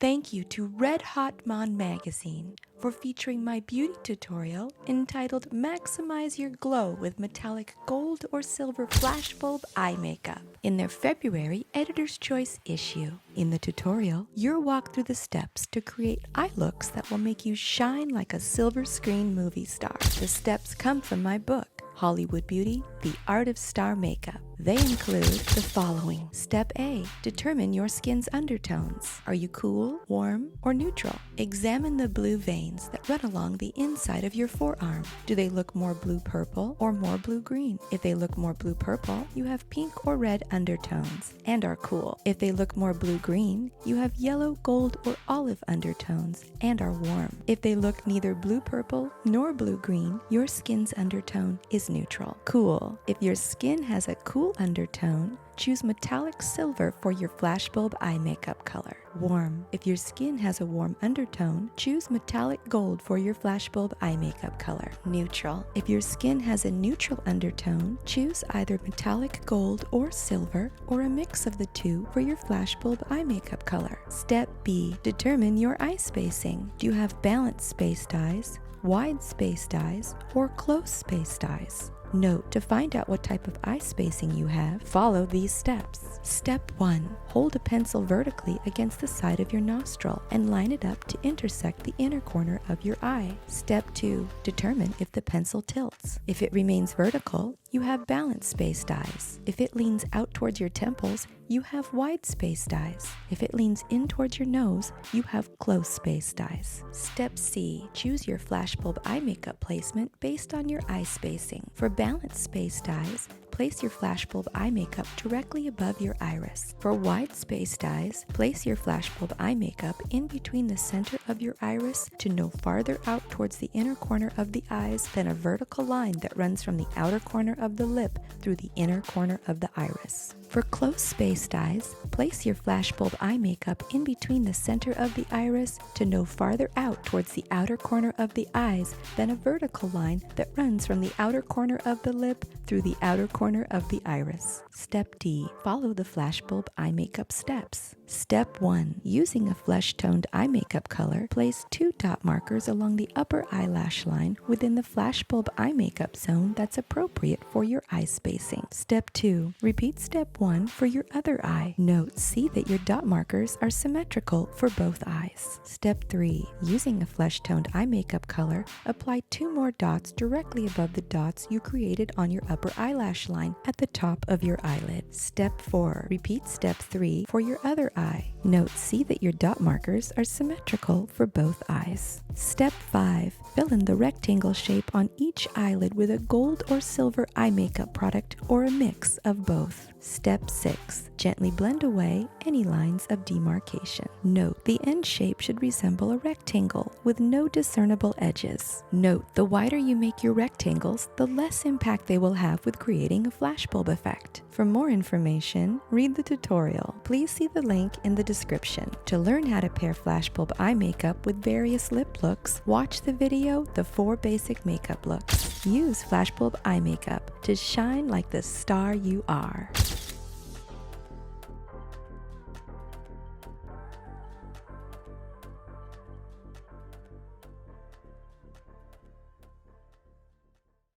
Thank you to Red Hot Monde Magazine for featuring my beauty tutorial entitled Maximize Your Glow with Metallic Gold or Silver Flashbulb Eye Makeup in their February Editor's Choice issue. In the tutorial, you'll walk through the steps to create eye looks that will make you shine like a silver screen movie star. The steps come from my book, Hollywood Beauty, The Art of Star Makeup. They include the following. Step A, determine your skin's undertones. Are you cool, warm, or neutral? Examine the blue veins that run along the inside of your forearm. Do they look more blue-purple or more blue-green? If they look more blue-purple, you have pink or red undertones and are cool. If they look more blue-green, you have yellow, gold, or olive undertones and are warm. If they look neither blue-purple nor blue-green, your skin's undertone is neutral. Cool. If your skin has a cool undertone, choose metallic silver for your flashbulb eye makeup color. Warm. If your skin has a warm undertone, choose metallic gold for your flashbulb eye makeup color. Neutral. If your skin has a neutral undertone, choose either metallic gold or silver or a mix of the two for your flashbulb eye makeup color. Step B. Determine your eye spacing. Do you have balanced spaced eyes, wide spaced eyes, or close spaced eyes? Note, to find out what type of eye spacing you have, follow these steps. Step 1. Hold a pencil vertically against the side of your nostril and line it up to intersect the inner corner of your eye. Step 2. Determine if the pencil tilts. If it remains vertical, you have balanced spaced eyes. If it leans out towards your temples, you have wide spaced eyes. If it leans in towards your nose, you have close spaced eyes. Step C. Choose your flashbulb eye makeup placement based on your eye spacing. For balanced spaced eyes, place your flashbulb eye makeup directly above your iris. For wide spaced eyes, place your flashbulb eye makeup in between the center of your iris to no farther out towards the inner corner of the eyes than a vertical line that runs from the outer corner of the lip through the inner corner of the iris. For close spaced eyes, place your flashbulb eye makeup in between the center of the iris to no farther out towards the outer corner of the eyes than a vertical line that runs from the outer corner of the lip through the outer corner of the iris. Step D. Follow the flashbulb eye makeup steps. Step 1. Using a flesh-toned eye makeup color, place 2 dot markers along the upper eyelash line within the flashbulb eye makeup zone that's appropriate for your eye spacing. Step 2. Repeat step 1 for your other eye. Note, see that your dot markers are symmetrical for both eyes. Step 3. Using a flesh-toned eye makeup color, apply 2 more dots directly above the dots you created on your upper eyelash line at the top of your eyelid. Step 4. Repeat step 3 for your other eye. Note, see that your dot markers are symmetrical for both eyes. Step 5. Fill in the rectangle shape on each eyelid with a gold or silver eye makeup product or a mix of both. Step 6. Gently blend away any lines of demarcation. Note, the end shape should resemble a rectangle with no discernible edges. Note, the wider you make your rectangles, the less impact they will have with creating a flashbulb effect. For more information, read the tutorial. Please see the link in the description. To learn how to pair flashbulb eye makeup with various lip looks, watch the video, The 4 Basic Makeup Looks. Use flashbulb eye makeup to shine like the star you are.